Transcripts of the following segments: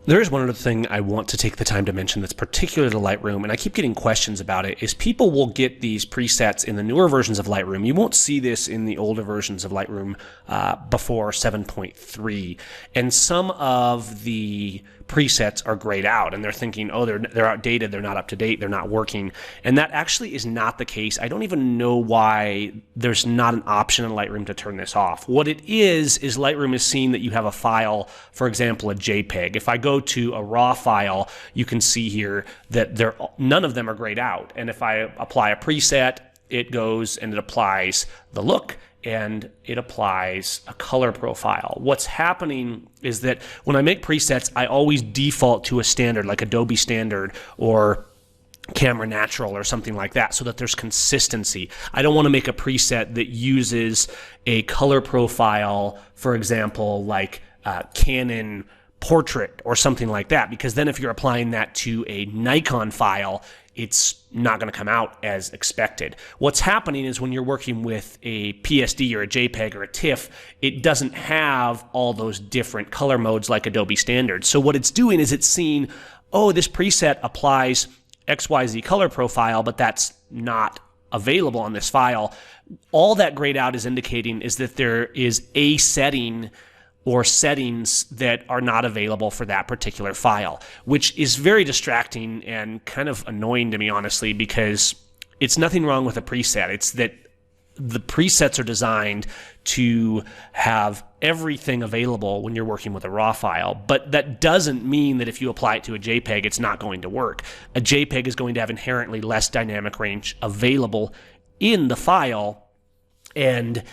There is one other thing I want to take the time to mention that's particular to Lightroom, and I keep getting questions about it, is people will get these presets in the newer versions of Lightroom. You won't see this in the older versions of Lightroom before 7.3. And some of the presets are grayed out, and they're thinking, oh, they're outdated, they're not up to date, they're not working. And that actually is not the case. I don't even know why there's not an option in Lightroom to turn this off. What it is Lightroom is seeing that you have a file, for example, a JPEG. If I go to a raw file, you can see here that none of them are grayed out. And if I apply a preset, it goes and it applies the look, and it applies a color profile. What's happening is that when I make presets, I always default to a standard like Adobe Standard or Camera Natural or something like that, so that there's consistency. I don't want to make a preset that uses a color profile, for example, like Canon Portrait or something like that, because then if you're applying that to a Nikon file, it's not going to come out as expected. What's happening is when you're working with a PSD or a JPEG or a TIFF, it doesn't have all those different color modes like Adobe Standard. So what it's doing is it's seeing, oh, this preset applies XYZ color profile, but that's not available on this file. All that grayed out is indicating is that there is a setting or settings that are not available for that particular file, which is very distracting and kind of annoying to me, honestly, because it's nothing wrong with a preset. It's that the presets are designed to have everything available when you're working with a raw file, but that doesn't mean that if you apply it to a JPEG, it's not going to work. A JPEG is going to have inherently less dynamic range available in the file, and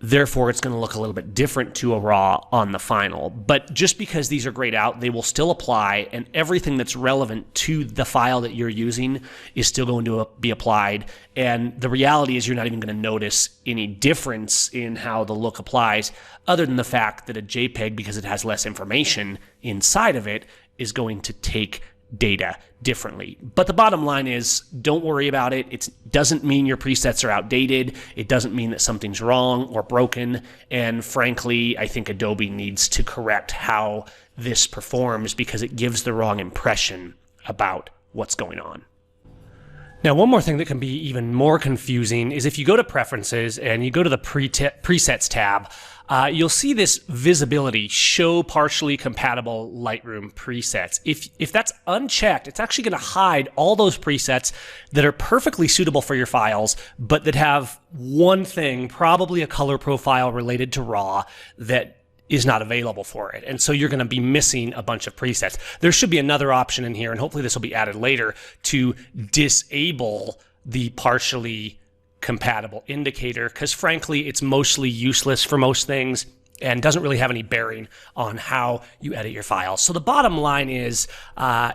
therefore, it's going to look a little bit different to a raw on the final. But just because these are grayed out, they will still apply, and everything that's relevant to the file that you're using is still going to be applied. And the reality is you're not even going to notice any difference in how the look applies, other than the fact that a JPEG, because it has less information inside of it, is going to take data differently. But the bottom line is, don't worry about it. It doesn't mean your presets are outdated. It doesn't mean that something's wrong or broken. And frankly, I think Adobe needs to correct how this performs, because it gives the wrong impression about what's going on. Now, one more thing that can be even more confusing is if you go to Preferences and you go to the Presets tab, you'll see this visibility, Show Partially Compatible Lightroom Presets. If that's unchecked, it's actually going to hide all those presets that are perfectly suitable for your files, but that have one thing, probably a color profile related to RAW, that is not available for it. And so you're going to be missing a bunch of presets. There should be another option in here, and hopefully this will be added later, to disable the partially compatible indicator, because frankly, it's mostly useless for most things and doesn't really have any bearing on how you edit your files. So the bottom line is,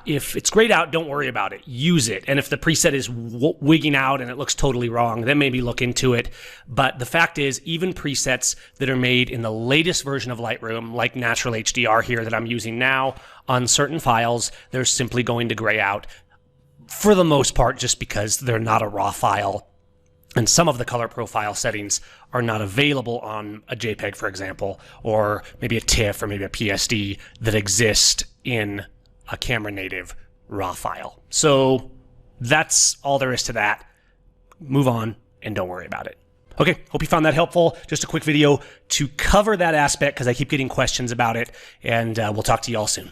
if it's grayed out, don't worry about it. Use it. And if the preset is wigging out and it looks totally wrong, then maybe look into it. But the fact is, even presets that are made in the latest version of Lightroom, like Natural HDR here that I'm using now, on certain files, they're simply going to gray out for the most part, just because they're not a raw file. And some of the color profile settings are not available on a JPEG, for example, or maybe a TIFF or maybe a PSD that exist in a camera native raw file. So that's all there is to that. Move on and don't worry about it. Okay, hope you found that helpful. Just a quick video to cover that aspect because I keep getting questions about it, and we'll talk to you all soon.